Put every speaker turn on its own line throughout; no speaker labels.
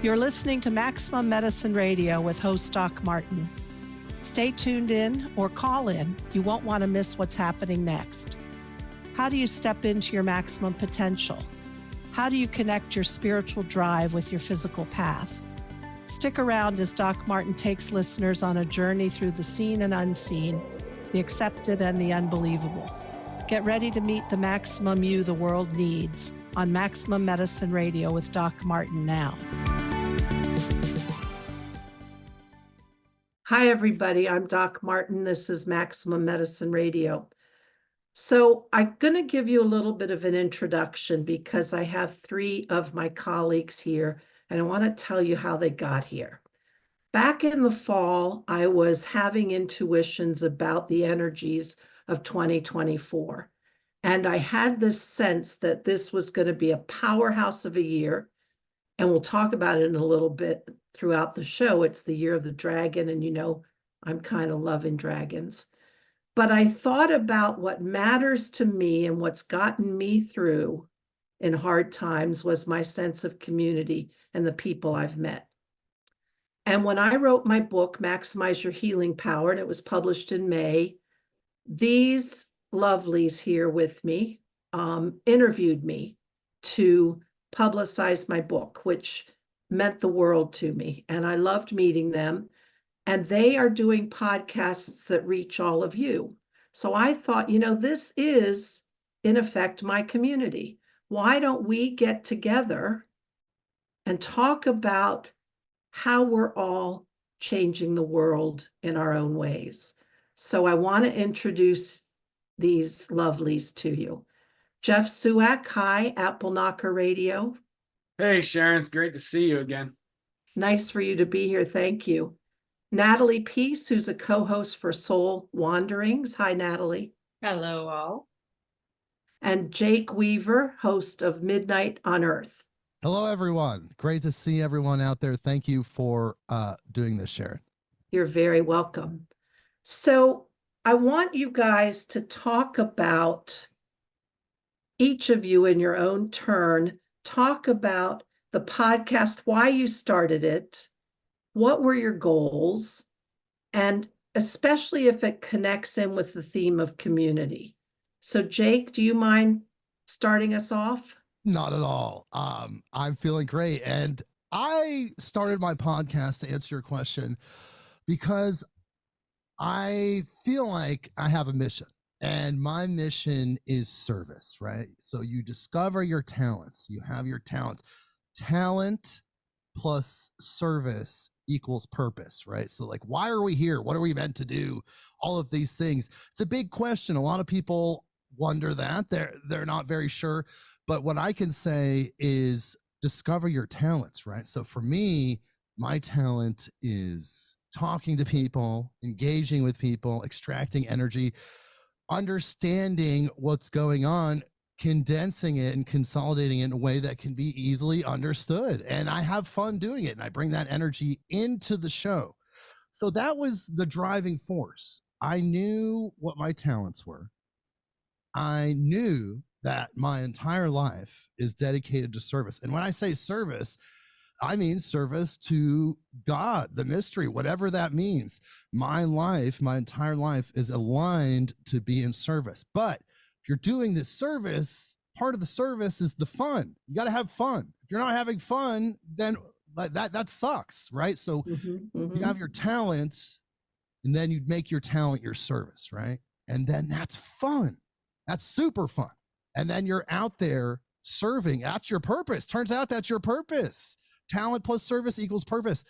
You're listening to Maximum Medicine Radio with host Doc Martin. Stay tuned in or call in. You won't want to miss what's happening next. How do you step into your maximum potential? How do you connect your spiritual drive with your physical path? Stick around as Doc Martin takes listeners on a journey through the seen and unseen, the accepted and the unbelievable. Get ready to meet the maximum you the world needs on Maximum Medicine Radio with Doc Martin now. Hi, everybody. I'm Doc Martin. This is Maximum Medicine Radio. So I'm going to give you a little bit of an introduction because I have three of my colleagues here, and I want to tell you how they got here. Back in the fall, I was having intuitions about the energies of 2024. And I had this sense that this was going to be a powerhouse of a year. And we'll talk about it in a little bit throughout the show. It's the year of the dragon. And you know, I'm kind of loving dragons. But I thought about what matters to me and what's gotten me through in hard times was my sense of community and the people I've met. And when I wrote my book, Maximize Your Healing Power, and it was published in May, these lovelies here with me interviewed me to publicize my book, which meant the world to me. And I loved meeting them. And they are doing podcasts that reach all of you. So I thought, you know, this is, in effect, my community. Why don't we get together and talk about how we're all changing the world in our own ways? So I want to introduce these lovelies to you. Jeff Suwak, hi, Apple Knocker Radio.
Hey, Sharon, it's great to see you again.
Nice for you to be here. Thank you. Natalie Peace, who's a co-host for Soul Wanderings. Hi, Natalie.
Hello, all.
And Jake Weaver, host of Midnight on Earth.
Hello, everyone. Great to see everyone out there. Thank you for doing this, Sharon.
You're very welcome. So I want you guys to talk about, each of you in your own turn, talk about the podcast, why you started it, what were your goals, and especially if it connects in with the theme of community. So Jake, do you mind starting us off?
Not at all. I'm feeling great. And I started my podcast to answer your question because I feel like I have a mission, and my mission is service, right? So you discover your talents. You have your talent. Talent plus service equals purpose, right? So like, why are we here? What are we meant to do? All of these things. It's a big question. A lot of people wonder that. They're not very sure. But what I can say is discover your talents, right? So for me, my talent is talking to people, engaging with people, extracting energy, understanding what's going on, condensing it and consolidating it in a way that can be easily understood. And I have fun doing it. And I bring that energy into the show. So that was the driving force. I knew what my talents were. I knew that my entire life is dedicated to service. And when I say service, I mean service to God, the mystery, whatever that means. My life, my entire life is aligned to be in service. But if you're doing this service, part of the service is the fun. You got to have fun. If you're not having fun, then that sucks, right? So you have your talents, and then you make your talent your service, right? And then that's fun. That's super fun. And then you're out there serving. That's your purpose. Turns out that's your purpose. Talent plus service equals purpose.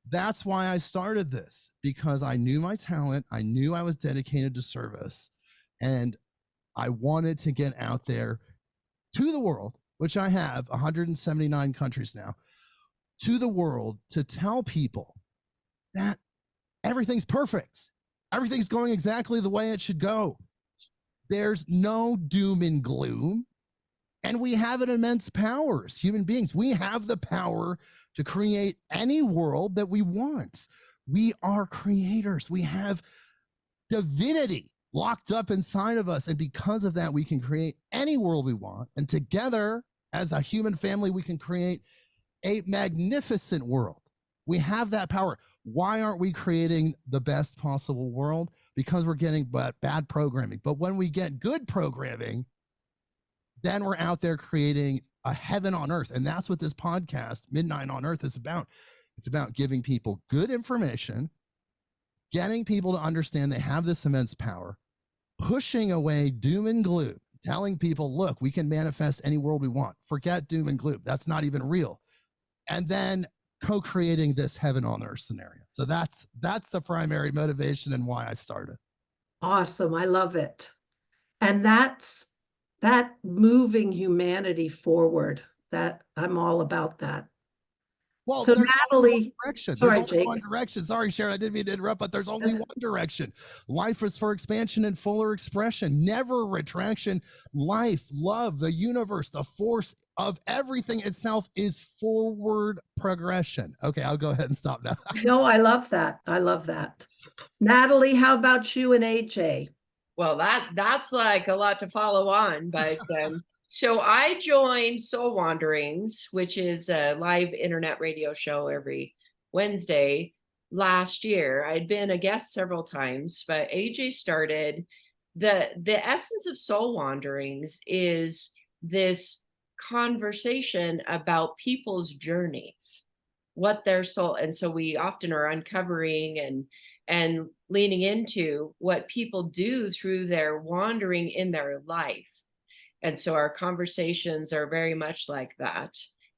That's why I started this, because I knew my talent. I knew I was dedicated to service, and I wanted to get out there to the world, which I have 179 countries now, to the world to tell people that everything's perfect. Everything's going exactly the way it should go. There's no doom and gloom. And we have an immense power as human beings. We have the power to create any world that we want. We are creators. We have divinity locked up inside of us. And because of that, we can create any world we want. And together, as a human family, we can create a magnificent world. We have that power. Why aren't we creating the best possible world? Because we're getting bad programming. But when we get good programming, then we're out there creating a heaven on earth. And that's what this podcast, Midnight on Earth, is about. It's about giving people good information, getting people to understand they have this immense power, pushing away doom and gloom, telling people, look, we can manifest any world we want. Forget doom and gloom. That's not even real. And then co-creating this heaven on earth scenario. So that's the primary motivation and why I started.
Awesome. I love it. And that's that moving humanity forward. That I'm all about that.
Well,
So
there's only one
Natalie,
direction.
sorry,
There's only
Jake.
one direction. Sorry, Sharon, I didn't mean to interrupt, but there's only one direction. Life is for expansion and fuller expression, never retraction. Life, love, the universe, the force of everything itself is forward progression. Okay, I'll go ahead and stop now.
No, I love that. I love that. Natalie, how about you and AJ?
Well, that's like a lot to follow on, but so I joined Soul Wanderings, which is a live internet radio show every Wednesday last year. I'd been a guest several times, but AJ started. The essence of Soul Wanderings is this conversation about people's journeys, what their soul, and so we often are uncovering and leaning into what people do through their wandering in their life. And so our conversations are very much like that.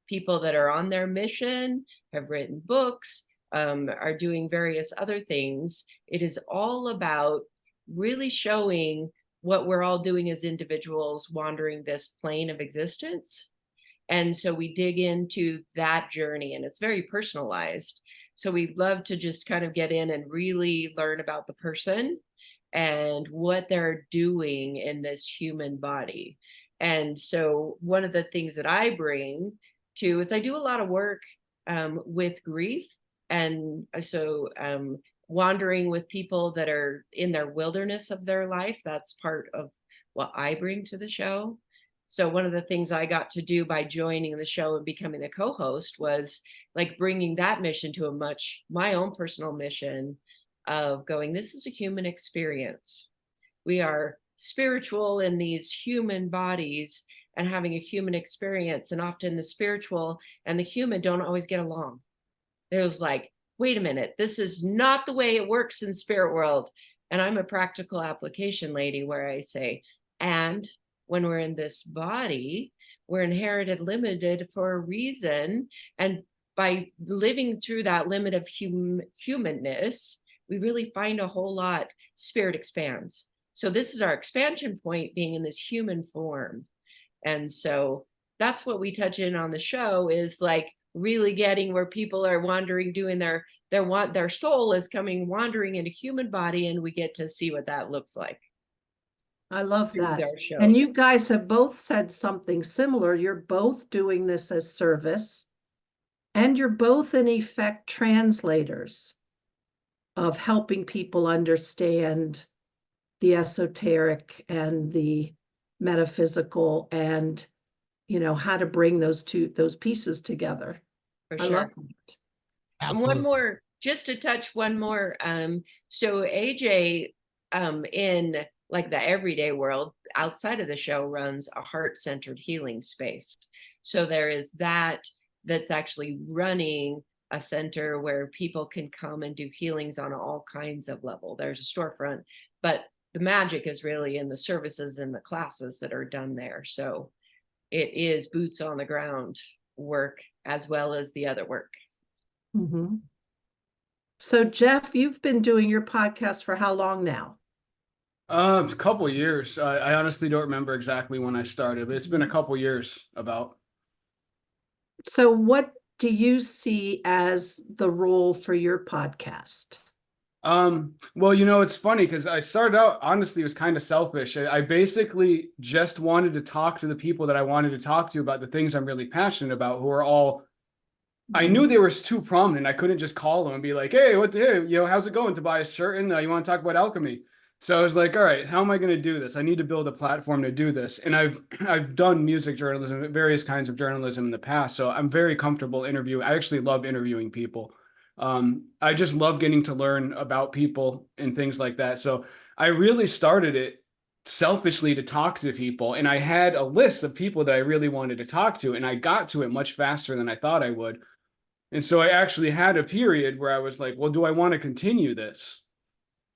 People that are on their mission, have written books, are doing various other things. It is all about really showing what we're all doing as individuals wandering this plane of existence. And so we dig into that journey, and it's very personalized. So we love to just kind of get in and really learn about the person and what they're doing in this human body. And so one of the things that I bring to is I do a lot of work with grief. And so wandering with people that are in their wilderness of their life, that's part of what I bring to the show. So one of the things I got to do by joining the show and becoming the co-host was like bringing that mission to my own personal mission of going, this is a human experience. We are spiritual in these human bodies and having a human experience. And often the spiritual and the human don't always get along. There's like, wait a minute, this is not the way it works in spirit world. And I'm a practical application lady where I say, and when we're in this body, we're inherited limited for a reason. And by living through that limit of humanness, we really find a whole lot, spirit expands. So this is our expansion point, being in this human form. And so that's what we touch in on the show, is like really getting where people are wandering, doing their soul is coming, wandering into human body, and we get to see what that looks like.
I love
through
that.
their shows.
And you guys have both said something similar. You're both doing this as service, and you're both in effect translators of helping people understand the esoteric and the metaphysical, and how to bring those pieces together.
For
I
sure.
love it.
And one more, just to touch one more. So AJ, in like the everyday world, outside of the show, runs a heart-centered healing space. So there is that's actually running a center where people can come and do healings on all kinds of level. There's a storefront, but the magic is really in the services and the classes that are done there. So it is boots on the ground work as well as the other work.
Mm-hmm. So Jeff, you've been doing your podcast for how long now?
A couple years. I honestly don't remember exactly when I started, but it's been a couple years about.
So what do you see as the role for your podcast?
Well, it's funny because I started out, honestly, it was kind of selfish. I basically just wanted to talk to the people that I wanted to talk to about the things I'm really passionate about, who are all, I knew they were too prominent. I couldn't just call them and be like, hey, how's it going, Tobias Churton? You want to talk about alchemy? So I was like, all right, how am I going to do this? I need to build a platform to do this. And I've done music journalism, various kinds of journalism in the past. So I'm very comfortable interviewing. I actually love interviewing people. I just love getting to learn about people and things like that. So I really started it selfishly to talk to people. And I had a list of people that I really wanted to talk to. And I got to it much faster than I thought I would. And so I actually had a period where I was like, well, do I want to continue this?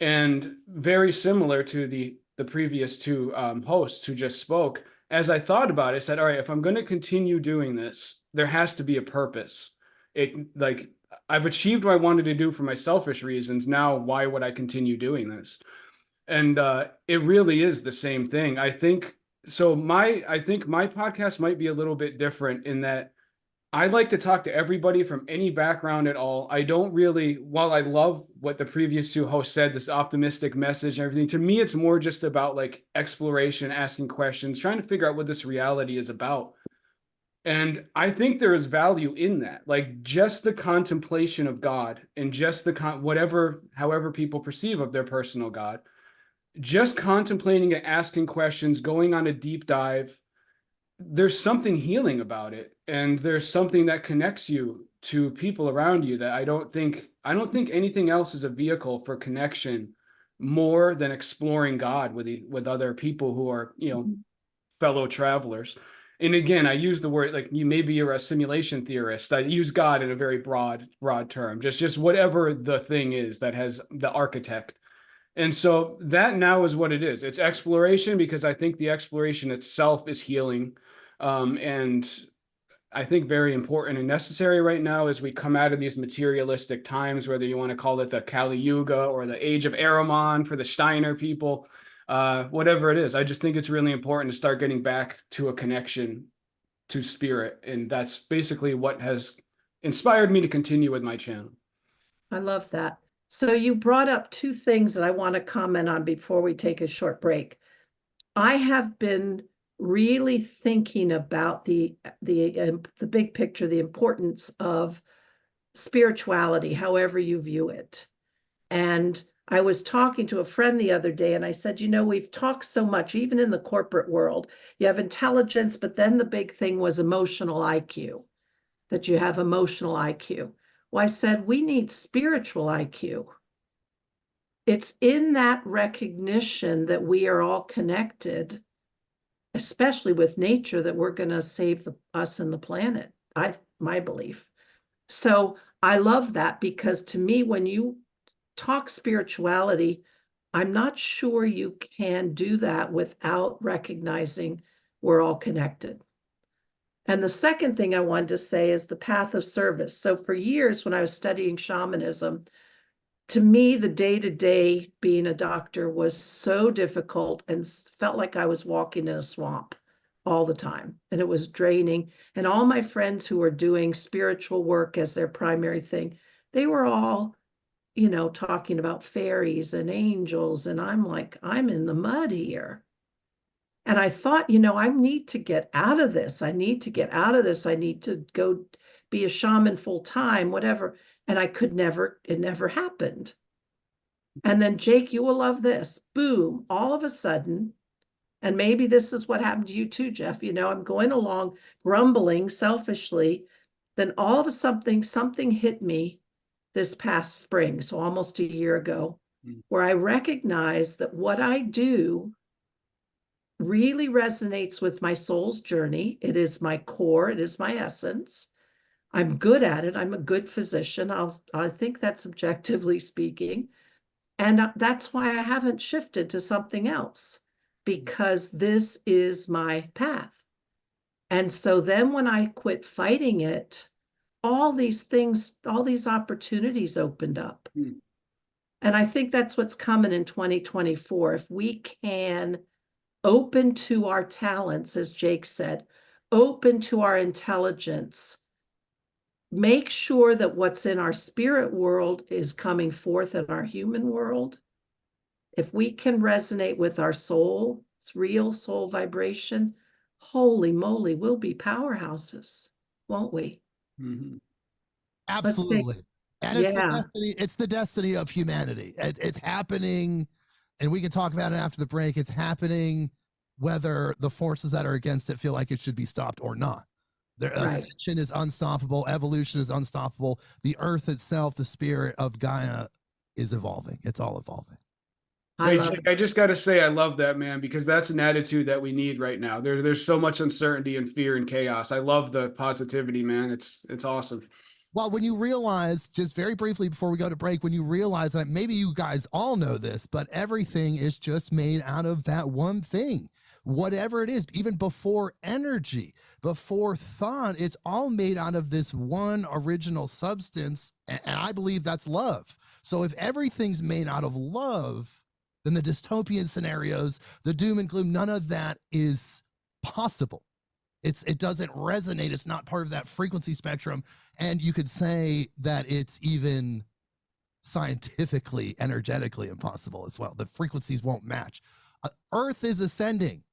And very similar to the previous two hosts who just spoke, as I thought about it, I said, all right, if I'm going to continue doing this, there has to be a purpose. It like I've achieved what I wanted to do for my selfish reasons. Now, why would I continue doing this? And it really is the same thing. I think so. I think my podcast might be a little bit different in that I like to talk to everybody from any background at all. I don't really, while I love what the previous two hosts said, this optimistic message and everything, to me, it's more just about like exploration, asking questions, trying to figure out what this reality is about. And I think there is value in that, like just the contemplation of God and just the however people perceive of their personal God, just contemplating and asking questions, going on a deep dive, there's something healing about it, and there's something that connects you to people around you that I don't think anything else is a vehicle for connection more than exploring God with other people who are, fellow travelers. And again, I use the word, like, you're a simulation theorist. I use God in a very broad term, just whatever the thing is that has the architect. And so that now is what it is. It's exploration, because I think the exploration itself is healing. And I think very important and necessary right now as we come out of these materialistic times, whether you want to call it the Kali Yuga or the age of Ahriman for the Steiner people, whatever it is. I just think it's really important to start getting back to a connection to spirit. And that's basically what has inspired me to continue with my channel.
I love that. So you brought up two things that I want to comment on before we take a short break. I have been really thinking about the big picture, the importance of spirituality, however you view it. And I was talking to a friend the other day, and I said, we've talked so much, even in the corporate world, you have intelligence, but then the big thing was emotional IQ, that you have emotional IQ. Well, I said, we need spiritual IQ. It's in that recognition that we are all connected, especially with nature, that we're going to save us and the planet. My belief. So I love that, because to me, when you talk spirituality, I'm not sure you can do that without recognizing we're all connected. And the second thing I wanted to say is the path of service. So for years, when I was studying shamanism, to me, the day-to-day being a doctor was so difficult and felt like I was walking in a swamp all the time. And it was draining. And all my friends who were doing spiritual work as their primary thing, they were all, talking about fairies and angels. And I'm like, I'm in the mud here. And I thought, I need to get out of this. I need to get out of this. I need to go be a shaman full time, whatever. And it never happened. And then, Jake, you will love this. Boom, all of a sudden, and maybe this is what happened to you too, Jeff. I'm going along grumbling selfishly. Then all of a sudden, something hit me this past spring, so almost a year ago, where I recognized that what I do really resonates with my soul's journey. It is my core. It is my essence. I'm good at it. I'm a good physician. I think that's objectively speaking. And that's why I haven't shifted to something else, because this is my path. And so then when I quit fighting it, all these things, all these opportunities opened up. And I think that's what's coming in 2024. If we can open to our talents, as Jake said, open to our intelligence, make sure that what's in our spirit world is coming forth in our human world. If we can resonate with our soul, it's real soul vibration, holy moly, we'll be powerhouses, won't we?
Mm-hmm.
Absolutely. And
yeah.
it's the destiny of humanity. It's happening and we can talk about it after the break. It's happening whether the forces that are against it feel like it should be stopped or not. Their ascension is unstoppable. Evolution is unstoppable. The earth itself, the spirit of Gaia, is evolving. It's all evolving.
Hey, Jake, I just got to say, I love that, man, because that's an attitude that we need right now. There's so much uncertainty and fear and chaos. I love the positivity, man. It's awesome.
Well, when you realize, just very briefly before we go to break, when you realize that maybe you guys all know this, but everything is just made out of that one thing. Whatever it is, even before energy, before thought, it's all made out of this one original substance. And I believe that's love. So if everything's made out of love, then the dystopian scenarios, the doom and gloom, none of that is possible. It doesn't resonate. It's not part of that frequency spectrum. And you could say that it's even scientifically, energetically impossible as well. The frequencies won't match. Earth is ascending.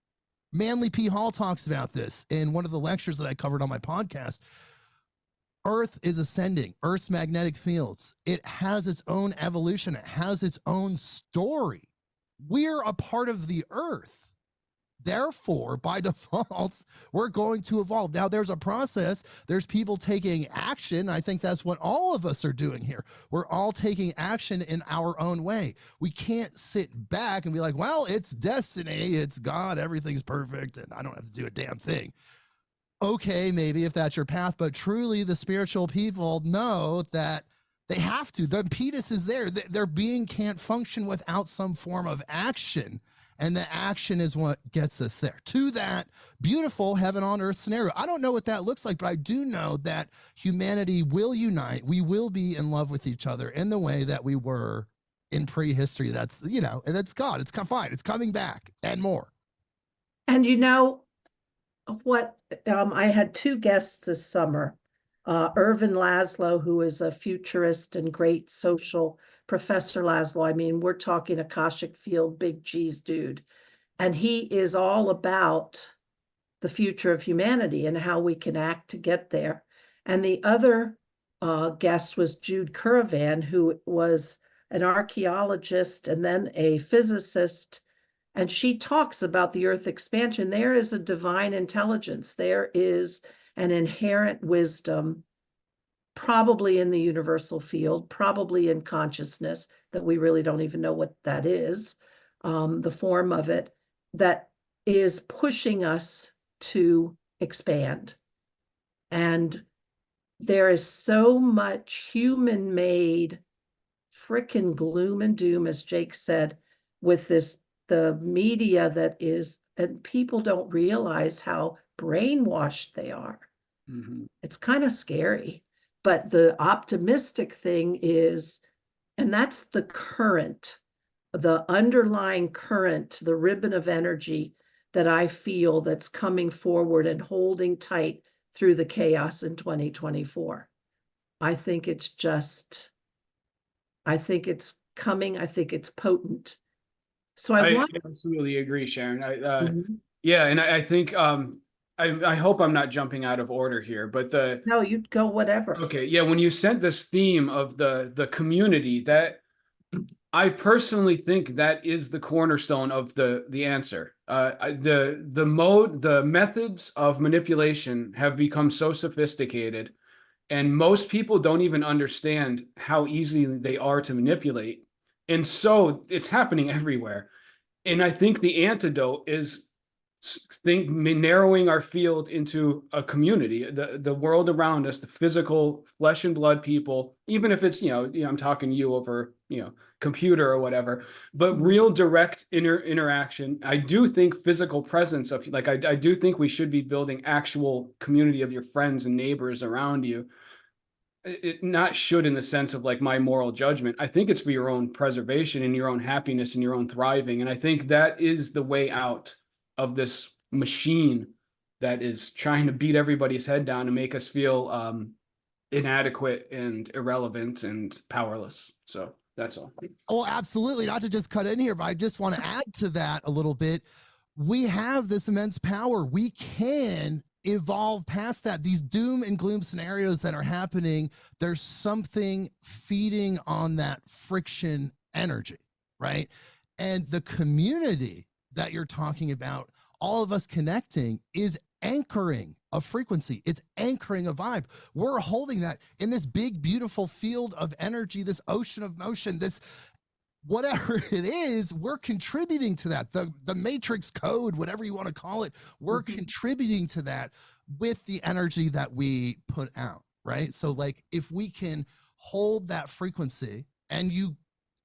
Manly P. Hall talks about this in one of the lectures that I covered on my podcast. Earth is ascending. Earth's magnetic fields. It has its own evolution. It has its own story. We're a part of the earth. Therefore, by default, we're going to evolve. Now, there's a process. There's people taking action. I think that's what all of us are doing here. We're all taking action in our own way. We can't sit back and be like, well, it's destiny. It's God. Everything's perfect. And I don't have to do a damn thing. Okay, maybe if that's your path, but truly the spiritual people know that they have to. The impetus is there. Their being can't function without some form of action. And the action is what gets us there to that beautiful heaven on earth scenario. I don't know what that looks like, but I do know that humanity will unite. We will be in love with each other in the way that we were in prehistory. That's, and that's God. It's fine. It's coming back and more.
And you know what? I had two guests this summer. Irvin Laszlo, who is a futurist and great social Professor Laszlo. I mean, we're talking Akashic Field, big G's dude. And he is all about the future of humanity and how we can act to get there. And the other guest was Jude Currivan, who was an archaeologist and then a physicist. And she talks about the earth expansion. There is a divine intelligence. There is an inherent wisdom, probably in the universal field, probably in consciousness, that we really don't even know what that is, the form of it, that is pushing us to expand. And there is so much human-made frickin' gloom and doom, as Jake said, with the media that is, and people don't realize how brainwashed they are. Mm-hmm. It's kind of scary. But the optimistic thing is, and that's the current, the underlying current, the ribbon of energy that I feel that's coming forward and holding tight through the chaos in 2024. I think it's coming. I think it's potent. So I
absolutely agree, Sharon. Yeah, and I think I hope I'm not jumping out of order here, but
no, you go whatever.
Okay, yeah, when you sent this theme of the community, that I personally think that is the cornerstone of the answer. The methods of manipulation have become so sophisticated, and most people don't even understand how easy they are to manipulate. And so it's happening everywhere. And I think the antidote is narrowing our field into a community, the world around us, the physical flesh and blood people, even if it's, I'm talking to you over, computer or whatever, but real direct interaction. I do think physical presence of, like, I do think we should be building actual community of your friends and neighbors around you. It not should in the sense of like my moral judgment. I think it's for your own preservation and your own happiness and your own thriving. And I think that is the way out of this machine that is trying to beat everybody's head down and make us feel inadequate and irrelevant and powerless. So that's all.
Oh, absolutely. Not to just cut in here, but I just want to add to that a little bit. We have this immense power. We can evolve past that. These doom and gloom scenarios that are happening, there's something feeding on that friction energy, right? And the community that you're talking about, all of us connecting, is anchoring a frequency. It's anchoring a vibe. We're holding that in this big, beautiful field of energy, this ocean of motion, this whatever it is, we're contributing to that. The matrix code, whatever you want to call it, we're contributing to that with the energy that we put out, right? So like if we can hold that frequency, and you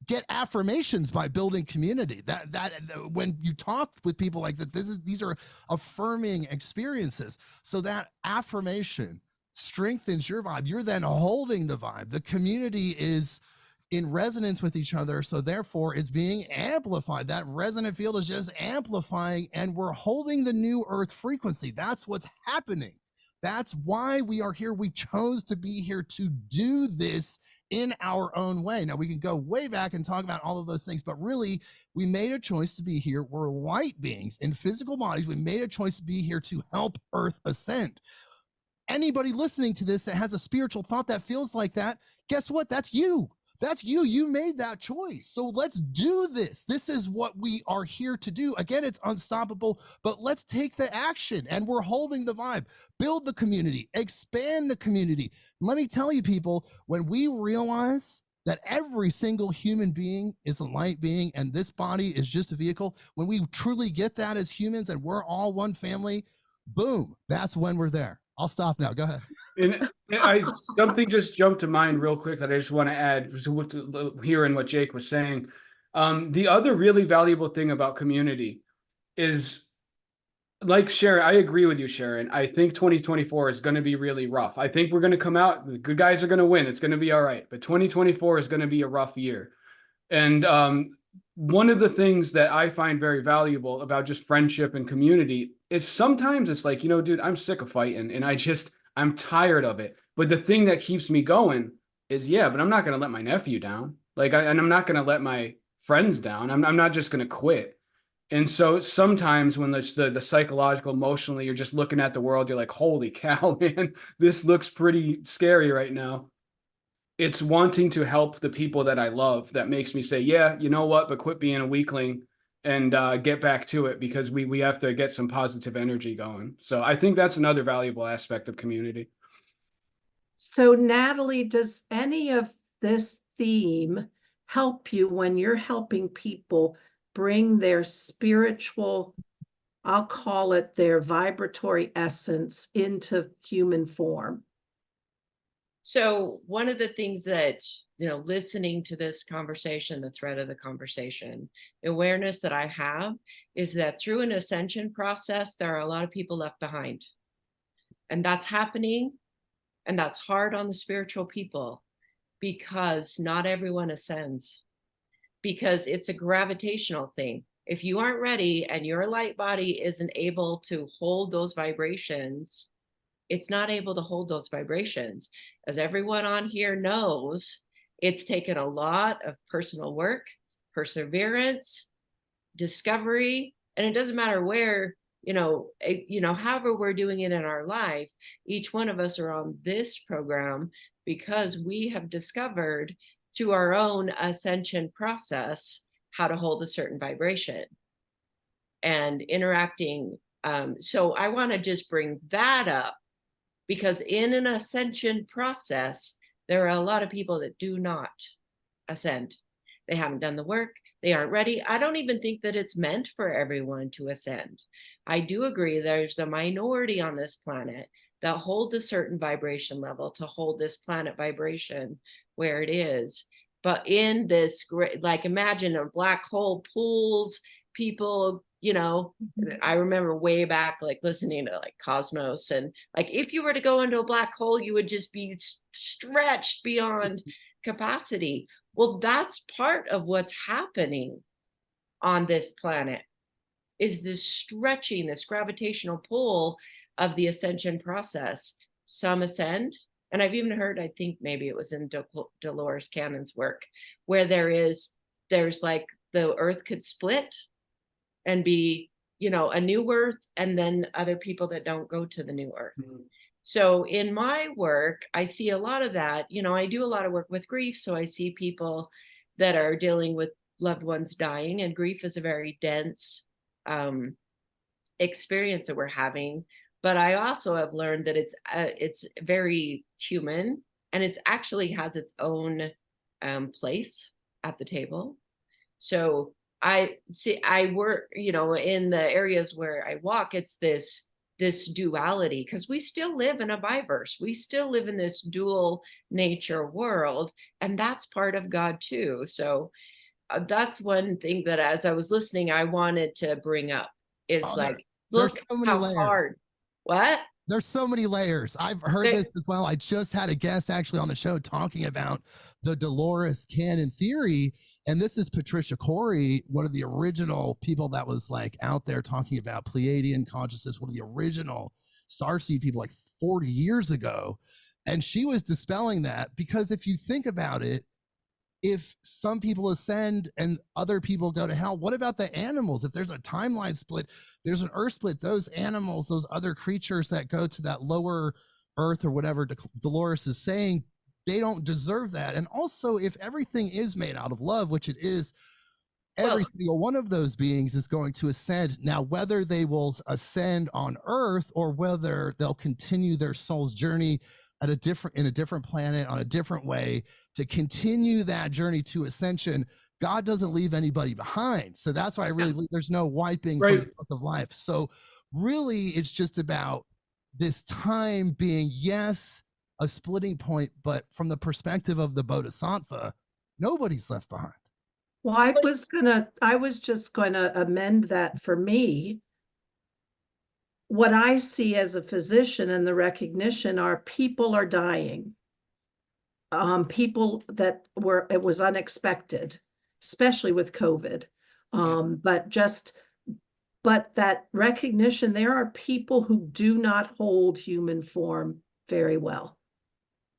get affirmations by building community, that when you talk with people like that, these are affirming experiences. So that affirmation strengthens your vibe. You're then holding the vibe. The community is in resonance with each other, so therefore it's being amplified. That resonant field is just amplifying, and we're holding the new earth frequency. That's what's happening. That's why we are here. We chose to be here to do this in our own way. Now we can go way back and talk about all of those things, but really we made a choice to be here. We're light beings in physical bodies. We made a choice to be here to help Earth ascend. Anybody listening to this that has a spiritual thought that feels like that, guess what? That's you. That's you. You made that choice. So let's do this. This is what we are here to do. Again, it's unstoppable, but let's take the action, and we're holding the vibe. Build the community, expand the community. Let me tell you, people, when we realize that every single human being is a light being and this body is just a vehicle, when we truly get that as humans and we're all one family, boom, that's when we're there. I'll stop now. Go ahead.
And something just jumped to mind real quick that I just want to add to hearing what Jake was saying. The other really valuable thing about community is, like Sharon, I agree with you, Sharon. I think 2024 is going to be really rough. I think we're going to come out, the good guys are going to win. It's going to be all right. But 2024 is going to be a rough year. And one of the things that I find very valuable about just friendship and community is sometimes it's like, dude, I'm sick of fighting and I'm tired of it. But the thing that keeps me going is, but I'm not going to let my nephew down. And I'm not going to let my friends down. I'm not just going to quit. And so sometimes when the psychological, emotionally, you're just looking at the world, you're like, holy cow, man, this looks pretty scary right now. It's wanting to help the people that I love that makes me say, you know what, but quit being a weakling and get back to it, because we have to get some positive energy going. So I think that's another valuable aspect of community.
So Natalie, does any of this theme help you when you're helping people bring their spiritual, I'll call it their vibratory essence, into human form?
So one of the things that, listening to this conversation, the thread of the conversation, awareness that I have is that through an ascension process, there are a lot of people left behind. And that's happening. And that's hard on the spiritual people, because not everyone ascends, because it's a gravitational thing. If you aren't ready and your light body isn't able to hold those vibrations, it's not able to hold those vibrations. As everyone on here knows, it's taken a lot of personal work, perseverance, discovery, and it doesn't matter where, however we're doing it in our life, each one of us are on this program because we have discovered through our own ascension process how to hold a certain vibration and interacting. So I want to just bring that up, because in an ascension process, there are a lot of people that do not ascend. They haven't done the work. They aren't ready. I don't even think that it's meant for everyone to ascend. I do agree there's a minority on this planet that hold a certain vibration level to hold this planet vibration where it is. But in this, imagine a black hole pools people, I remember way back, listening to Cosmos, and if you were to go into a black hole, you would just be stretched beyond capacity. Well, that's part of what's happening on this planet, is this stretching, this gravitational pull of the ascension process. Some ascend, and I've even heard, I think maybe it was in Dolores Cannon's work, where there's the earth could split and be, a new earth, and then other people that don't go to the new earth. Mm-hmm. So in my work, I see a lot of that. I do a lot of work with grief. So I see people that are dealing with loved ones dying, and grief is a very dense experience that we're having. But I also have learned that it's very human, and it's actually has its own place at the table. So I work, in the areas where I walk, it's this duality, because we still live in a biverse. We still live in this dual nature world, and that's part of God too. So that's one thing that as I was listening, I wanted to bring up is
Oh,
like,
there's
look
so many
how
layers.
hard. What?
There's so many layers. I've heard
There-
this as well. I just had a guest actually on the show talking about the Dolores canon theory. And this is Patricia Corey, one of the original people that was like out there talking about Pleiadian consciousness, one of the original starseed people like 40 years ago. And she was dispelling that because if you think about it, if some people ascend and other people go to hell, what about the animals? If there's a timeline split, there's an earth split, those animals, those other creatures that go to that lower earth or whatever Dolores is saying, they don't deserve that. And also, if everything is made out of love, which it is, every single one of those beings is going to ascend. Now, whether they will ascend on earth or whether they'll continue their soul's journey in a different planet on a different way to continue that journey to ascension, God doesn't leave anybody behind. So that's why I really believe there's no wiping from the book of life. So really, it's just about this time being, yes, a splitting point, but from the perspective of the Bodhisattva, nobody's left behind.
Well, I was just gonna amend that for me. What I see as a physician and the recognition are people are dying. People that it was unexpected, especially with COVID. But that recognition, there are people who do not hold human form very well.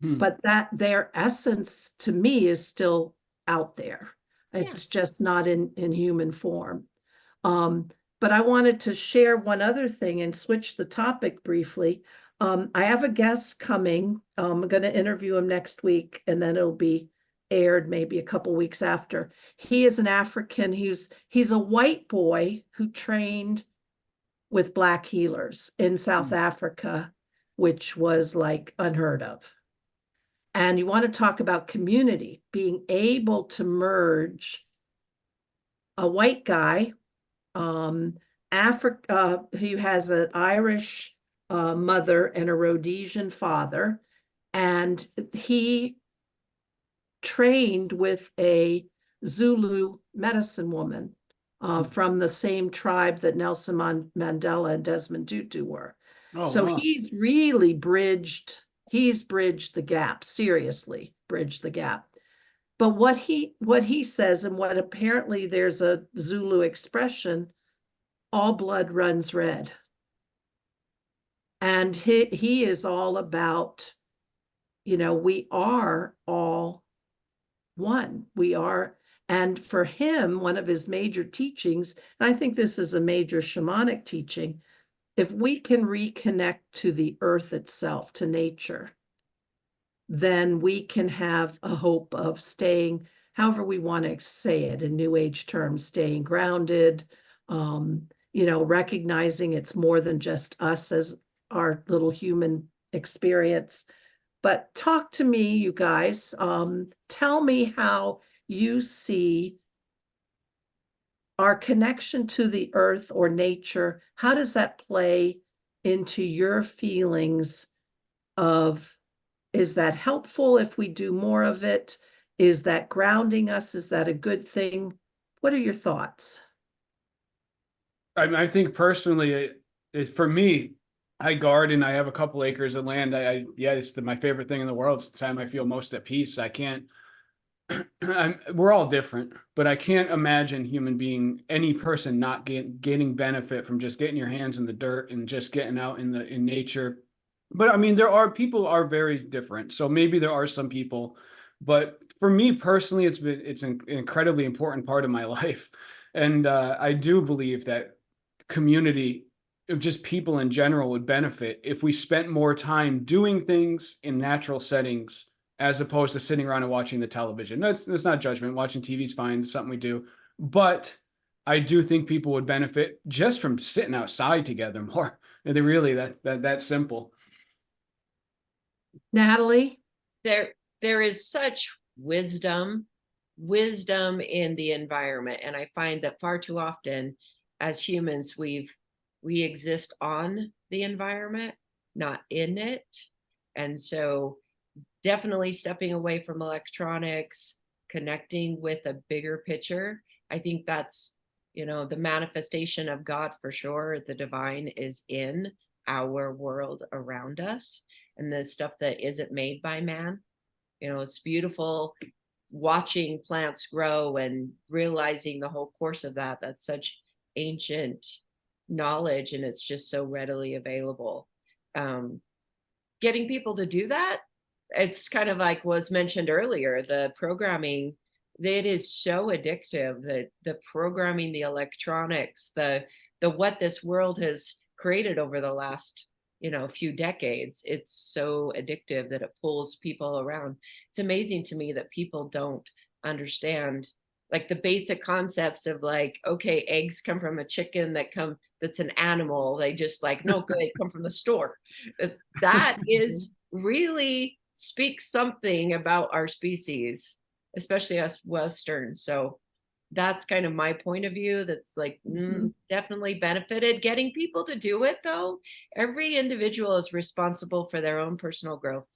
But that their essence to me is still out there. It's just not in human form. But I wanted to share one other thing and switch the topic briefly. I have a guest coming. I'm going to interview him next week, and then it'll be aired maybe a couple weeks after. He is an African. He's a white boy who trained with Black healers in South Africa, which was like unheard of. And you want to talk about community, being able to merge a white guy, who has an Irish mother and a Rhodesian father, and he trained with a Zulu medicine woman from the same tribe that Nelson Mandela and Desmond Tutu were. He's really bridged the gap, seriously bridged the gap. But what he says, and what apparently there's a Zulu expression, all blood runs red. And he is all about, we are all one. We are, and for him, one of his major teachings, and I think this is a major shamanic teaching, if we can reconnect to the earth itself, to nature, then we can have a hope of staying, however we want to say it in New Age terms, staying grounded, recognizing it's more than just us as our little human experience. But talk to me, you guys. Tell me how you see our connection to the earth or nature. How does that play into your feelings of, is that helpful if we do more of it? Is that grounding us? Is that a good thing? What are your thoughts?
I think personally, for me, I garden. I have a couple acres of land. It's my favorite thing in the world. It's the time I feel most at peace. I can't, we're all different, but I can't imagine any person not getting benefit from just getting your hands in the dirt and just getting out in nature. But I mean, people are very different. So maybe there are some people, but for me personally, it's an incredibly important part of my life. And I do believe that community, just people in general, would benefit if we spent more time doing things in natural settings as opposed to sitting around and watching the television. That's not judgment. Watching TV is fine. It's something we do. But I do think people would benefit just from sitting outside together more. And they really that simple.
Natalie?
There is such wisdom in the environment, and I find that far too often as humans we exist on the environment, not in it. And so definitely stepping away from electronics, connecting with a bigger picture. I think that's, the manifestation of God for sure. The divine is in our world around us, and the stuff that isn't made by man. It's beautiful watching plants grow and realizing the whole course of that. That's such ancient knowledge, and it's just so readily available. Getting people to do that, it's kind of like was mentioned earlier, the programming, it is so addictive, that the programming, the electronics, the what this world has created over the last few decades, it's so addictive that it pulls people around. It's amazing to me that people don't understand like the basic concepts of like, okay, eggs come from a chicken that's an animal. They just like, no, they come from the store. That is really speaks something about our species, especially us Westerns. So that's kind of my point of view. That's like definitely benefited. Getting people to do it though, every individual is responsible for their own personal growth.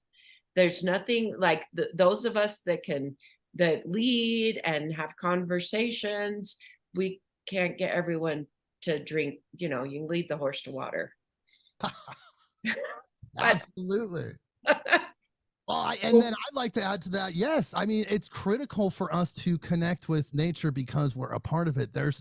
There's nothing like those of us that lead and have conversations. We can't get everyone to drink. You can lead the horse to water.
Absolutely. Well, and then I'd like to add to that. Yes. I mean, it's critical for us to connect with nature because we're a part of it. There's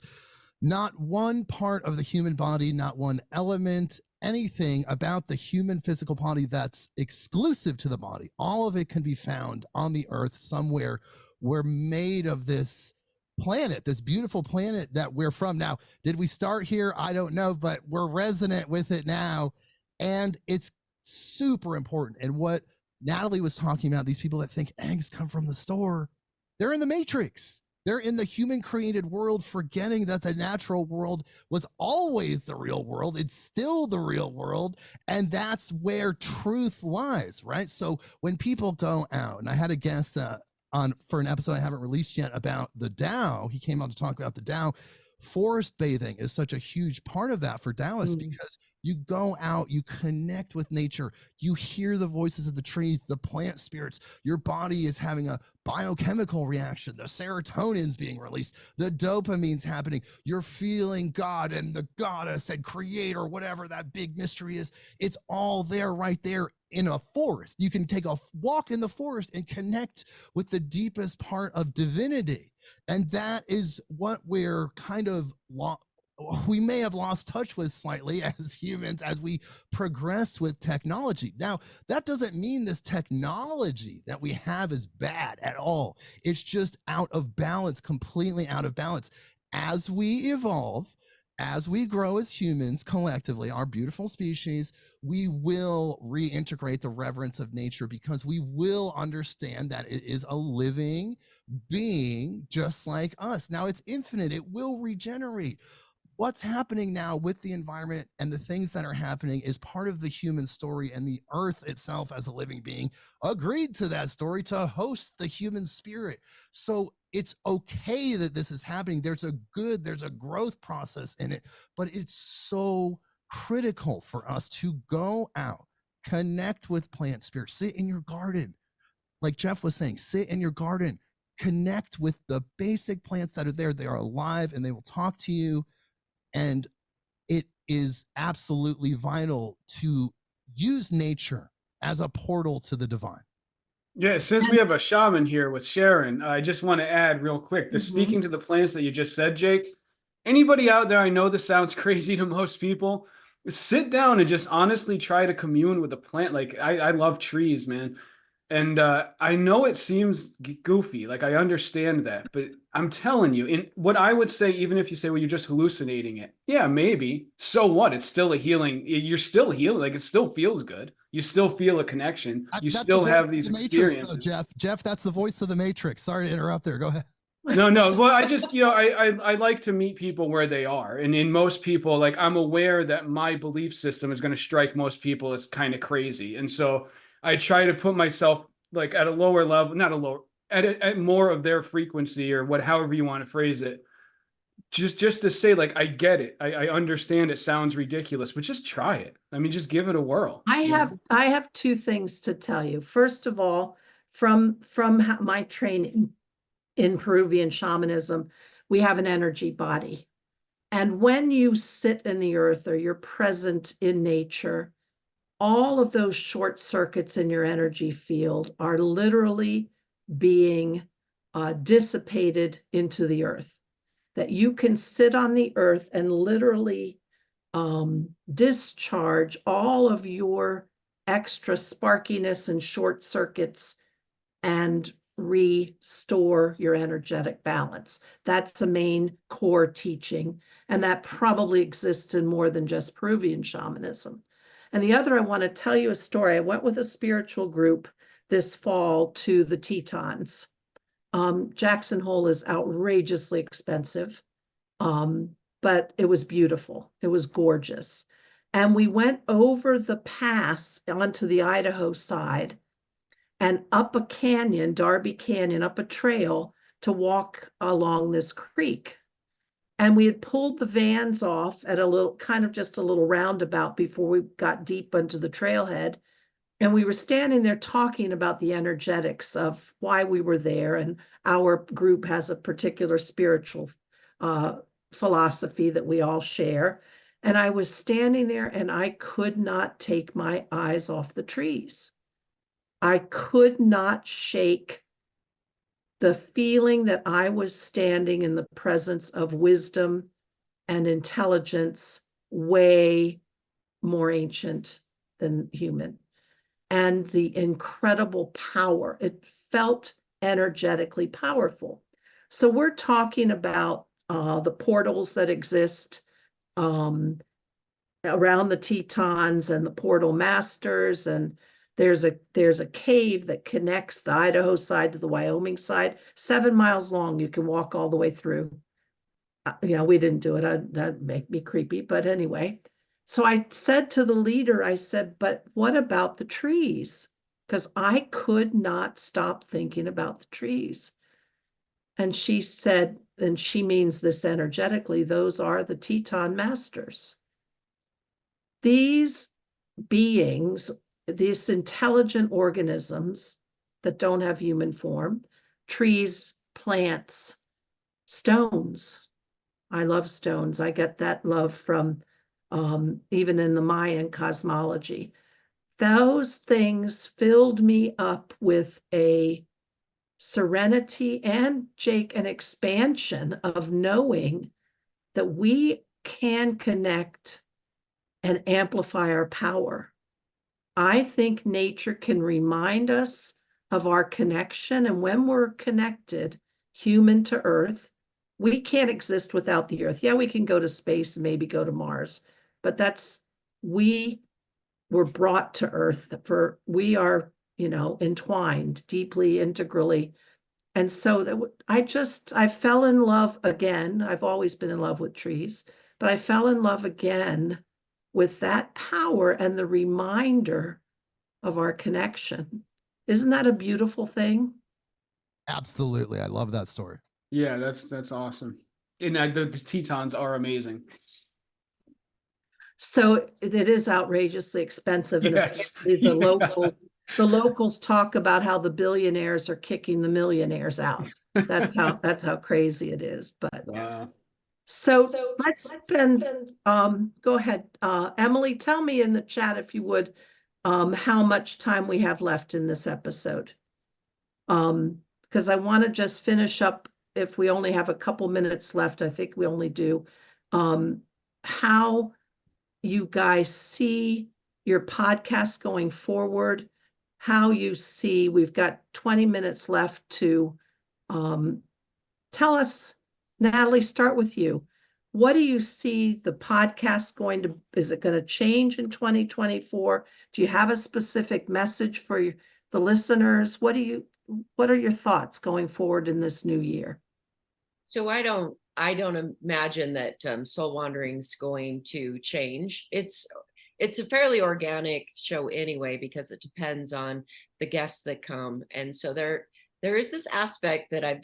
not one part of the human body, not one element, anything about the human physical body that's exclusive to the body. All of it can be found on the earth somewhere. We're made of this planet, this beautiful planet that we're from. Now, did we start here? I don't know, but we're resonant with it now. And it's super important. And what Natalie was talking about, these people that think eggs come from the store, they're in the matrix. They're in the human created world, forgetting that the natural world was always the real world. It's still the real world. And that's where truth lies, right? So when people go out, and I had a guest on for an episode I haven't released yet about the Tao. He came on to talk about the Tao. Forest bathing is such a huge part of that for Taoists because you go out, you connect with nature, you hear the voices of the trees, the plant spirits. Your body is having a biochemical reaction. The serotonin's being released, the dopamine's happening. You're feeling God and the goddess and creator, whatever that big mystery is. It's all there, right there in a forest. You can take a walk in the forest and connect with the deepest part of divinity. And that is what we're kind of we may have lost touch with slightly as humans as we progressed with technology. Now, that doesn't mean this technology that we have is bad at all. It's just out of balance, completely out of balance. As we evolve, as we grow as humans collectively, our beautiful species, we will reintegrate the reverence of nature because we will understand that it is a living being just like us. Now, it's infinite. It will regenerate. What's happening now with the environment and the things that are happening is part of the human story, and the earth itself as a living being agreed to that story to host the human spirit. So it's okay that this is happening. There's a growth process in it, but it's so critical for us to go out, connect with plant spirits, sit in your garden. Like Jeff was saying, sit in your garden, connect with the basic plants that are there. They are alive and they will talk to you. And it is absolutely vital to use nature as a portal to the divine.
Yeah, since we have a shaman here with Sharon, I just want to add real quick, speaking to the plants that you just said, Jake, anybody out there, I know this sounds crazy to most people, sit down and just honestly try to commune with a plant. Like I love trees, man. And I know it seems goofy, like I understand that, but I'm telling you, in what I would say, even if you say, well, you're just hallucinating it, yeah, maybe. So what? It's still a healing. You're still healing. Like it still feels good. You still feel a connection. You
That's the
still
voice
have
of
these
the Matrix, though,
experiences.
Jeff. Jeff, that's the voice of the Matrix. Sorry to interrupt there. Go ahead.
No. Well, I just, I like to meet people where they are. And in most people, like I'm aware that my belief system is going to strike most people as kind of crazy. And so I try to put myself like at a lower level, not a lower, at more of their frequency or however you want to phrase it. Just to say, like, I get it. I understand it sounds ridiculous, but just try it. I mean, just give it a whirl.
I have two things to tell you. First of all, from my training in Peruvian shamanism, we have an energy body. And when you sit in the earth or you're present in nature, all of those short circuits in your energy field are literally being dissipated into the earth. That you can sit on the earth and literally discharge all of your extra sparkiness and short circuits and restore your energetic balance. That's a main core teaching, and that probably exists in more than just Peruvian shamanism. And the other, I want to tell you a story. I went with a spiritual group this fall to the Tetons. Jackson Hole is outrageously expensive, but it was beautiful. It was gorgeous. And we went over the pass onto the Idaho side and up a canyon, Darby Canyon, up a trail to walk along this creek. And we had pulled the vans off at a little, kind of just a little roundabout before we got deep into the trailhead. And we were standing there talking about the energetics of why we were there. And our group has a particular spiritual philosophy that we all share. And I was standing there and I could not take my eyes off the trees. I could not shake the feeling that I was standing in the presence of wisdom and intelligence way more ancient than human. And the incredible power. It felt energetically powerful. So we're talking about the portals that exist around the Tetons and the portal masters, and there's a cave that connects the Idaho side to the Wyoming side, 7 miles long. You can walk all the way through. We didn't do it. That'd make me creepy, but anyway. So I said to the leader, I said, but what about the trees? Because I could not stop thinking about the trees. And she said, and she means this energetically, those are the Teton masters. These beings, these intelligent organisms that don't have human form, trees, plants, stones. I love stones. I get that love from even in the Mayan cosmology. Those things filled me up with a serenity and, Jake, an expansion of knowing that we can connect and amplify our power. I think nature can remind us of our connection. And when we're connected, human to earth, we can't exist without the earth. Yeah, we can go to space and maybe go to Mars, but we were brought to earth we are, entwined deeply, integrally. And so I fell in love again. I've always been in love with trees, but I fell in love again with that power and the reminder of our connection. Isn't that a beautiful thing?
Absolutely. I love that story.
Yeah, that's awesome. And the Tetons are amazing.
So it is outrageously expensive. And
Yes.
the locals talk about how the billionaires are kicking the millionaires out. That's how crazy it is. But
Wow.
So let's spend, go ahead. Emily, tell me in the chat, if you would, how much time we have left in this episode. Because I want to just finish up, if we only have a couple minutes left, I think we only do, how you guys see your podcast going forward, how you see, we've got 20 minutes left to tell us, Natalie, start with you. What do you see the podcast going to, is it going to change in 2024? Do you have a specific message for the listeners? What are your thoughts going forward in this new year?
So I don't imagine that Soul Wandering's going to change. It's a fairly organic show anyway, because it depends on the guests that come. And so there is this aspect that I've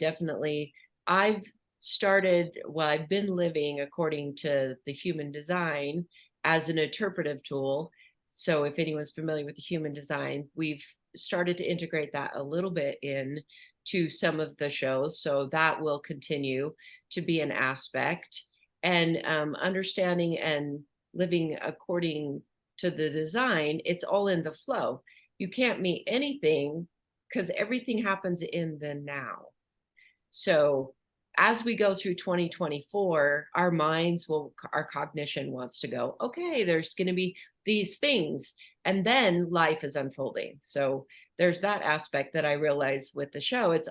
been living according to the human design as an interpretive tool. So if anyone's familiar with the human design, we've started to integrate that a little bit in to some of the shows. So that will continue to be an aspect, and understanding and living according to the design. It's all in the flow. You can't meet anything because everything happens in the now. So as we go through 2024, our cognition wants to go, okay, there's going to be these things, and then life is unfolding. So there's that aspect that I realize with the show. It's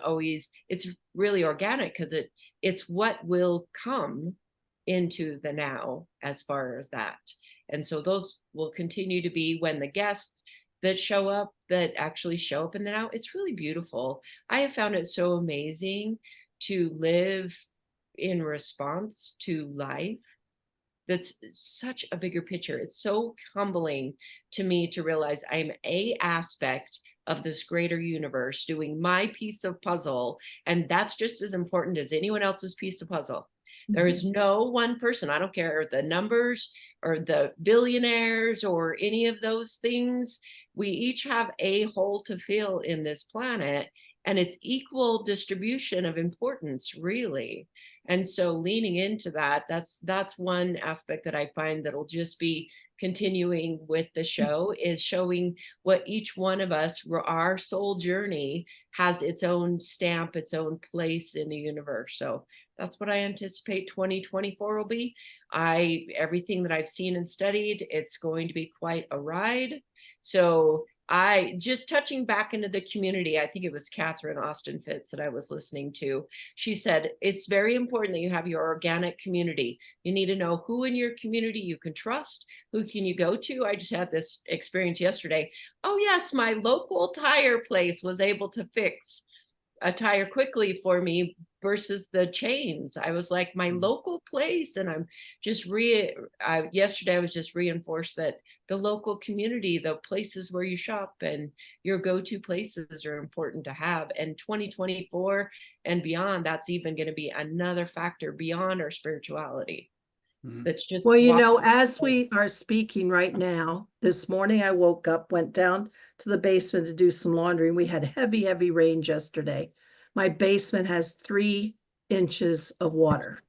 really organic, because it's what will come into the now as far as that. And so those will continue to be when the guests that actually show up in the now. It's really beautiful. I have found it so amazing to live in response to life. That's such a bigger picture. It's so humbling to me to realize I'm an aspect of this greater universe doing my piece of puzzle, and that's just as important as anyone else's piece of puzzle. There is no one person, I don't care the numbers or the billionaires or any of those things. We each have a hole to fill in this planet, and it's equal distribution of importance, really. And so leaning into that's one aspect that I find that'll just be continuing with the show, is showing what each one of us, our soul journey has its own stamp, its own place in the universe. So that's what I anticipate 2024 will be. Everything that I've seen and studied, it's going to be quite a ride. So I just touching back into the community, I think it was Catherine Austin Fitz that I was listening to. She said, it's very important that you have your organic community. You need to know who in your community you can trust, who can you go to. I just had this experience yesterday. Oh yes, my local tire place was able to fix a tire quickly for me versus the chains. I was like, my local place. And I'm just yesterday I was just reinforced that the local community, the places where you shop and your go-to places are important to have. And 2024 and beyond, that's even going to be another factor beyond our spirituality. That's just,
well, as we are speaking right now, this morning I woke up, went down to the basement to do some laundry, and we had heavy rain yesterday. My basement has 3 inches of water.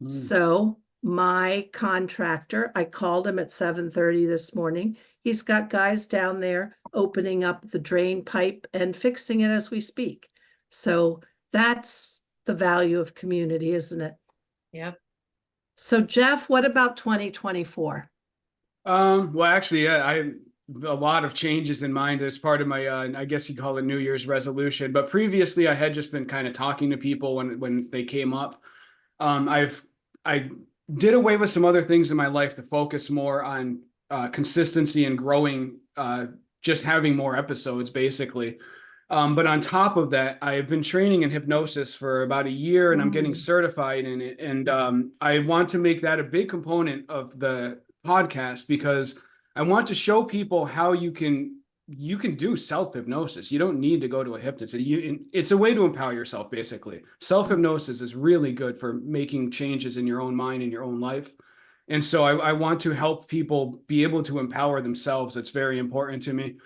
So my contractor, I called him at 7:30 this morning. He's got guys down there opening up the drain pipe and fixing it as we speak. So that's the value of community, isn't it?
Yep.
So Jeff, what about 2024?
Well, actually, yeah, I have a lot of changes in mind as part of my, I guess you call it New Year's resolution. But previously, I had just been kind of talking to people when they came up. I did away with some other things in my life to focus more on consistency and growing, just having more episodes, basically. But on top of that, I've been training in hypnosis for about a year, and I'm getting certified in it. And I want to make that a big component of the podcast, because I want to show people how you can do self-hypnosis. You don't need to go to a hypnotist. It's a way to empower yourself, basically. Self-hypnosis is really good for making changes in your own mind and your own life. And so I want to help people be able to empower themselves. It's very important to me.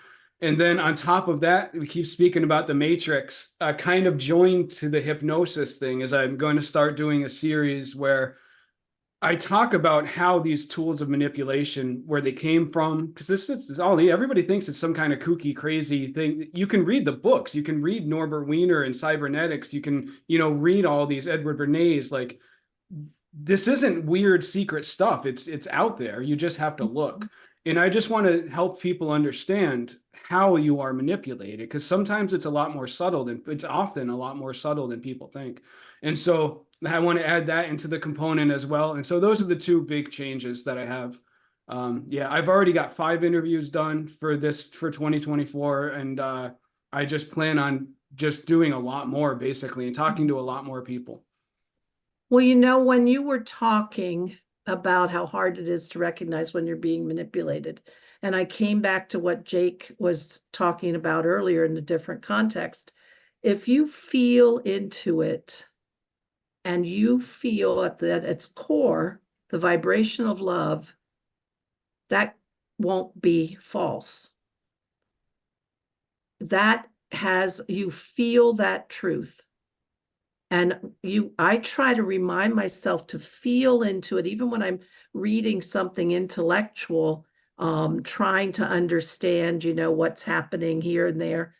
And then on top of that, we keep speaking about the matrix, kind of joined to the hypnosis thing, is I'm going to start doing a series where I talk about how these tools of manipulation, where they came from, because this is all, everybody thinks it's some kind of kooky, crazy thing. You can read the books, you can read Norbert Wiener and cybernetics, you can, read all these Edward Bernays. Like, this isn't weird secret stuff. It's out there. You just have to look. And I just want to help people understand how you are manipulated, because sometimes it's often a lot more subtle than people think. And so I want to add that into the component as well. And so those are the two big changes that I have. Yeah, I've already got 5 interviews done for 2024. And I just plan on just doing a lot more, basically, and talking to a lot more people.
Well, you know, when you were talking about how hard it is to recognize when you're being manipulated, and I came back to what Jake was talking about earlier in a different context, if you feel into it and you feel at its core the vibration of love, that won't be false. You feel that truth. And I try to remind myself to feel into it, even when I'm reading something intellectual, trying to understand, what's happening here and there.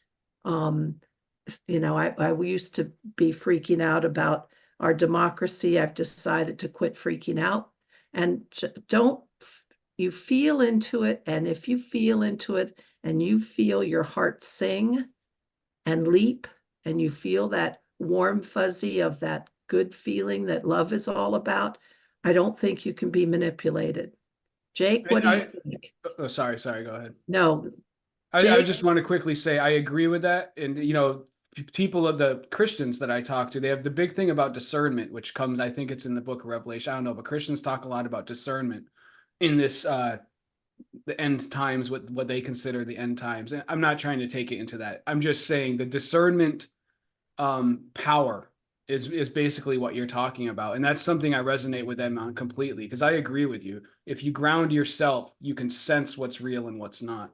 I used to be freaking out about our democracy. I've decided to quit freaking out, and you feel into it. And if you feel into it and you feel your heart sing and leap, and you feel that warm fuzzy of that good feeling that love is all about, I don't think you can be manipulated. Jake, what do you think?
Oh, sorry, go ahead.
No,
I just want to quickly say I agree with that. And, people of the Christians that I talk to, they have the big thing about discernment, which comes, I think it's in the book of Revelation. I don't know, but Christians talk a lot about discernment in this, the end times, what they consider the end times. And I'm not trying to take it into that. I'm just saying the discernment power is basically what you're talking about. And that's something I resonate with them on completely, because I agree with you. If you ground yourself, you can sense what's real and what's not.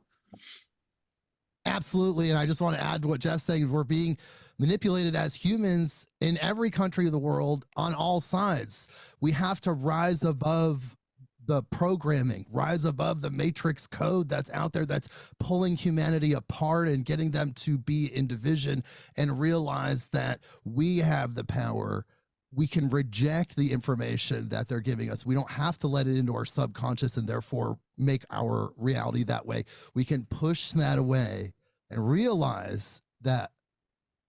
Absolutely. And I just want to add to what Jeff's saying. We're being manipulated as humans in every country of the world on all sides. We have to rise above the programming, rise above the matrix code that's out there that's pulling humanity apart and getting them to be in division, and realize that we have the power. We can reject the information that they're giving us. We don't have to let it into our subconscious and therefore make our reality that way. We can push that away and realize that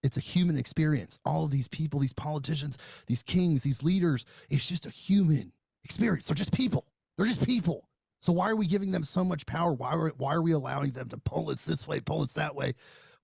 it's a human experience. All of these people, these politicians, these kings, these leaders, it's just a human experience. They're just people. They're just people. So why are we giving them so much power? Why are we allowing them to pull us this way, pull us that way?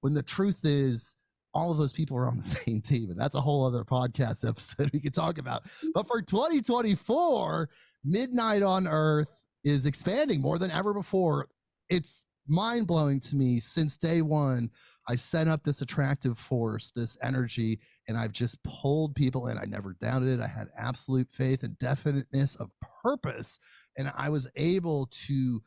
When the truth is, all of those people are on the same team. And that's a whole other podcast episode we could talk about. But for 2024, Midnight on Earth is expanding more than ever before. It's mind-blowing to me. Since day one, I set up this attractive force, this energy, and I've just pulled people in. I never doubted it. I had absolute faith and definiteness of purpose. And I was able to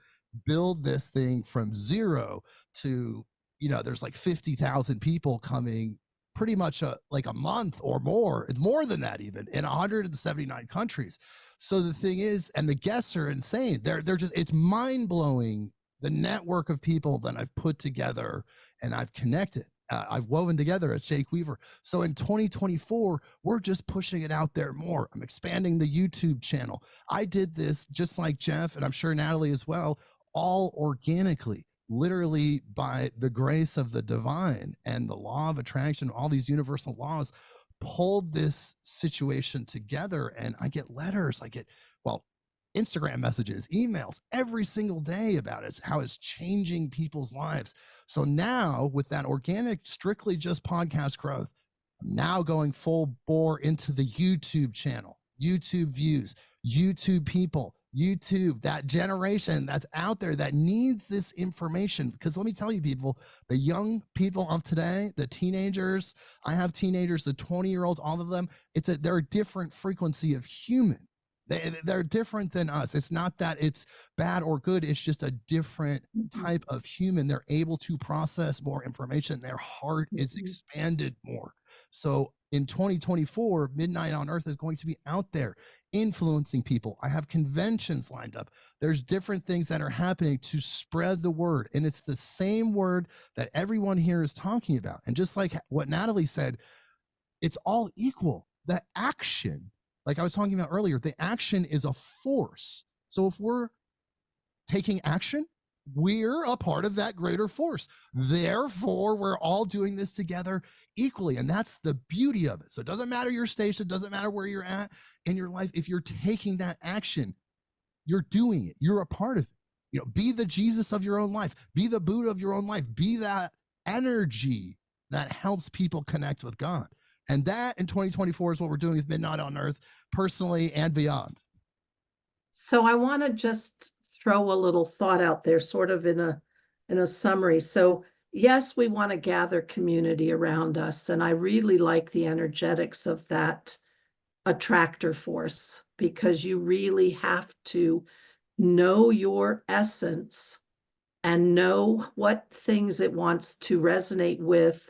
build this thing from zero to, there's like 50,000 people coming pretty much like a month or more. It's more than that even, in 179 countries. So the thing is, and the guests are insane. They're just, it's mind-blowing, the network of people that I've put together and I've connected. I've woven together at Jake Weaver. So in 2024, we're just pushing it out there more. I'm expanding the YouTube channel. I did this just like Jeff, and I'm sure Natalie as well, all organically, literally by the grace of the divine and the law of attraction, all these universal laws pulled this situation together. And I get letters, Instagram messages, emails every single day about it, how it's changing people's lives. So now with that organic, strictly just podcast growth, I'm now going full bore into the YouTube channel, YouTube views, YouTube people, YouTube, that generation that's out there that needs this information. Because let me tell you, people, the young people of today, the teenagers, I have teenagers, the 20-year-olds, all of them, they're a different frequency of human. They're different than us. It's not that it's bad or good. It's just a different type of human. They're able to process more information. Their heart is expanded more. So in 2024, Midnight on Earth is going to be out there influencing people. I have conventions lined up. There's different things that are happening to spread the word. And it's the same word that everyone here is talking about. And just like what Natalie said, it's all equal. The action, like I was talking about earlier, the action is a force. So if we're taking action, we're a part of that greater force. Therefore, we're all doing this together equally. And that's the beauty of it. So it doesn't matter your station, it doesn't matter where you're at in your life. If you're taking that action, you're doing it. You're a part of it. You know, be the Jesus of your own life, be the Buddha of your own life, be that energy that helps people connect with God. And that in 2024 is what we're doing with Midnight on Earth, personally and beyond.
So I want to just throw a little thought out there, sort of in a summary. So yes, we want to gather community around us, and I really like the energetics of that attractor force, because you really have to know your essence and know what things it wants to resonate with,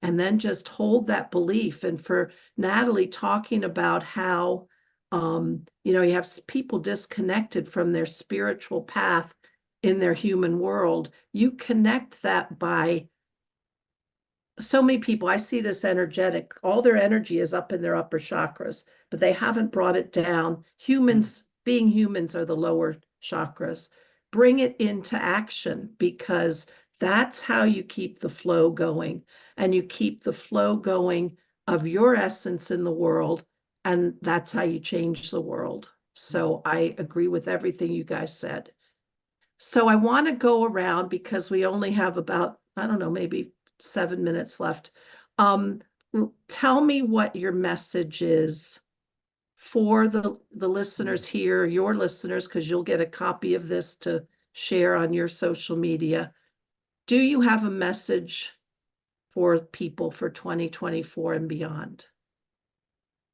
and then just hold that belief. And for Natalie talking about how you know, you have people disconnected from their spiritual path in their human world. You connect that by so many people. I see this energetic, all their energy is up in their upper chakras, but they haven't brought it down. Humans, being humans, are the lower chakras. Bring it into action, because that's how you keep the flow going, and you keep the flow going of your essence in the world. And that's how you change the world. So I agree with everything you guys said. So I want to go around, because we only have about, I don't know, maybe 7 minutes left. Tell me what your message is for the listeners here, your listeners, because you'll get a copy of this to share on your social media. Do you have a message for people for 2024 and beyond?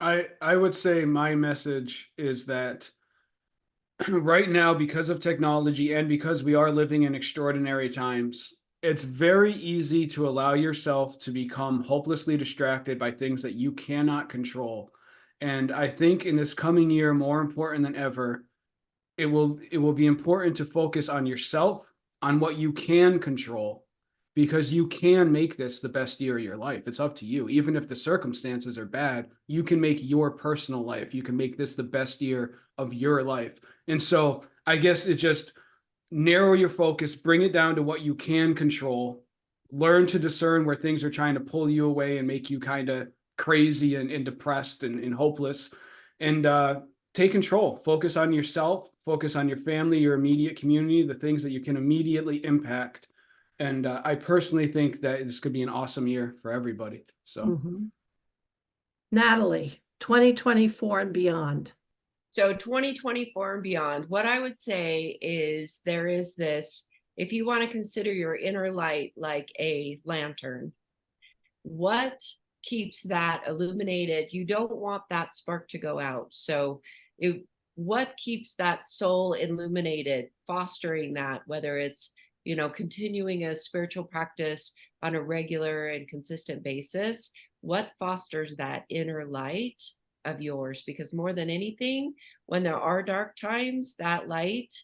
I would say my message is that right now, because of technology and because we are living in extraordinary times, it's very easy to allow yourself to become hopelessly distracted by things that you cannot control. And I think in this coming year, more important than ever, it will be important to focus on yourself, on what you can control, because you can make this the best year of your life. It's up to you. Even if the circumstances are bad, you can make your personal life. You can make this the best year of your life. And so I guess it just narrow your focus, bring it down to what you can control, learn to discern where things are trying to pull you away and make you kind of crazy and depressed and hopeless, and take control. Focus on yourself, focus on your family, your immediate community, the things that you can immediately impact. And I personally think that this could be an awesome year for everybody. So,
Natalie, 2024 and beyond.
So 2024 and beyond, what I would say is there is this, if you want to consider your inner light like a lantern, what keeps that illuminated? You don't want that spark to go out. So what keeps that soul illuminated, fostering that, whether it's, you know, continuing a spiritual practice on a regular and consistent basis, what fosters that inner light of yours? Because more than anything, when there are dark times, that light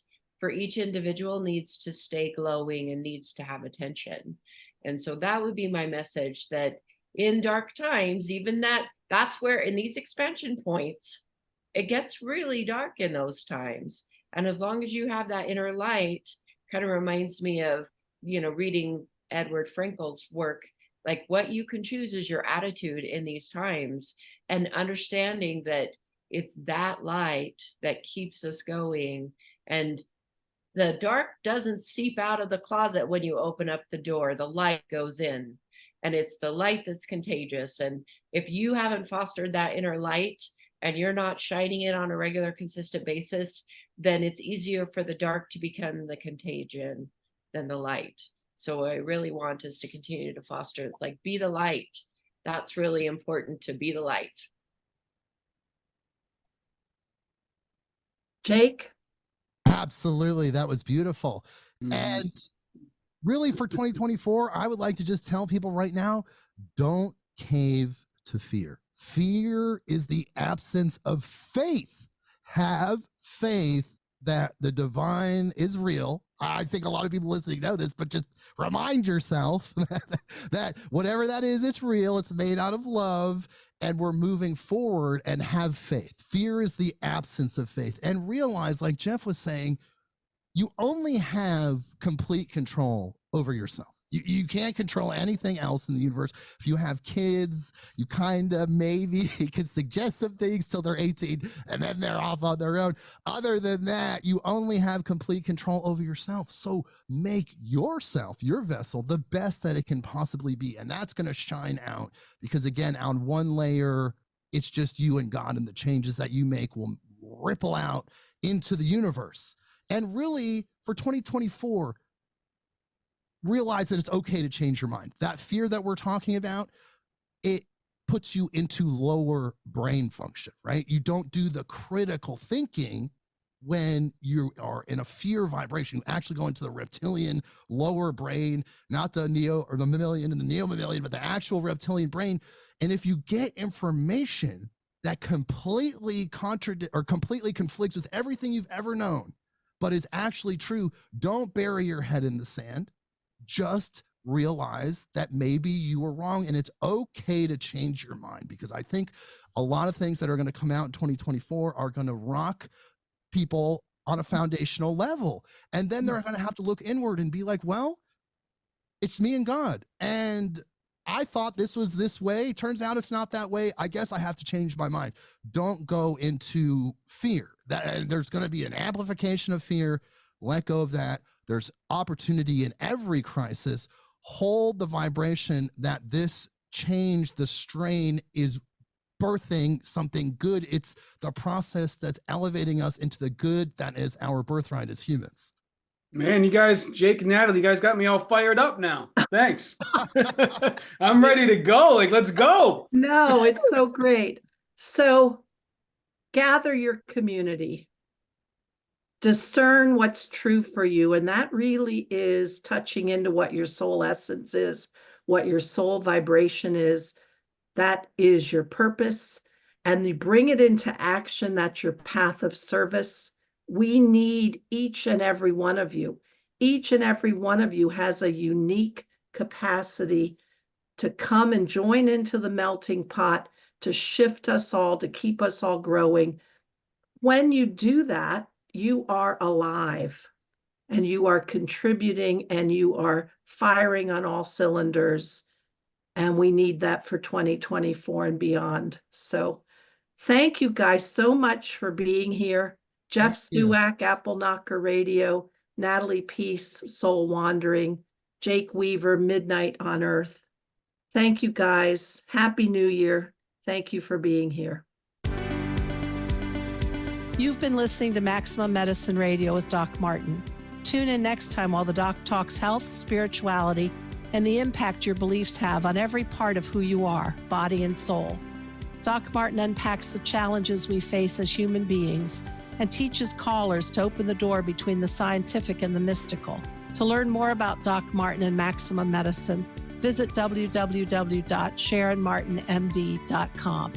for each individual needs to stay glowing and needs to have attention. And so that would be my message, that in dark times, even that's where in these expansion points, it gets really dark in those times. And as long as you have that inner light, kind of reminds me of, you know, reading Edward Frankl's work, like what you can choose is your attitude in these times, and understanding that it's that light that keeps us going. And the dark doesn't seep out of the closet when you open up the door. The light goes in, and it's the light that's contagious. And if you haven't fostered that inner light and you're not shining it on a regular, consistent basis, then it's easier for the dark to become the contagion than the light. So I really want us to continue to foster. It's like, be the light. That's really important, to be the light.
Jake?
Absolutely. That was beautiful. And really for 2024, I would like to just tell people right now, don't cave to fear. Fear is the absence of faith. Have faith that the divine is real. I think a lot of people listening know this, but just remind yourself that whatever that is, it's real. It's made out of love, and we're moving forward, and have faith. Fear is the absence of faith. And realize, like Jeff was saying, you only have complete control over yourself. You can't control anything else in the universe. If you have kids, you kind of maybe can suggest some things till they're 18 and then they're off on their own. Other than that, you only have complete control over yourself. So make yourself, your vessel, the best that it can possibly be. And that's going to shine out because, again, on one layer, it's just you and God, and the changes that you make will ripple out into the universe. And really, for 2024, realize that it's okay to change your mind. That fear that we're talking about, it puts you into lower brain function, right? You don't do the critical thinking when you are in a fear vibration. You actually go into the reptilian lower brain, not the neo or the mammalian and the neo-mammalian, but the actual reptilian brain. And if you get information that completely conflicts with everything you've ever known, but is actually true, don't bury your head in the sand. Just realize that maybe you were wrong, and it's okay to change your mind, because I think a lot of things that are going to come out in 2024 are going to rock people on a foundational level. And then they're going to have to look inward and be like, well, it's me and God. And I thought this was this way. Turns out it's not that way. I guess I have to change my mind. Don't go into fear. There's going to be an amplification of fear. Let go of that. There's opportunity in every crisis. Hold the vibration that this change, the strain, is birthing something good. It's the process that's elevating us into the good that is our birthright as humans.
Man, you guys, Jake and Natalie, you guys got me all fired up now. Thanks. I'm ready to go. Like, let's go.
No, it's so great. So gather your community. Discern what's true for you. And that really is touching into what your soul essence is, what your soul vibration is. That is your purpose. And you bring it into action. That's your path of service. We need each and every one of you. Each and every one of you has a unique capacity to come and join into the melting pot, to shift us all, to keep us all growing. When you do that, you are alive and you are contributing and you are firing on all cylinders. And we need that for 2024 and beyond. So thank you guys so much for being here. Jeff Suwak, Apple Knocker Radio, Natalie Peace, Soul Wandering, Jake Weaver, Midnight on Earth. Thank you guys. Happy New Year. Thank you for being here. You've been listening to Maximum Medicine Radio with Doc Martin. Tune in next time while the doc talks health, spirituality, and the impact your beliefs have on every part of who you are, body and soul. Doc Martin unpacks the challenges we face as human beings and teaches callers to open the door between the scientific and the mystical. To learn more about Doc Martin and Maximum Medicine, visit www.sharonmartinmd.com.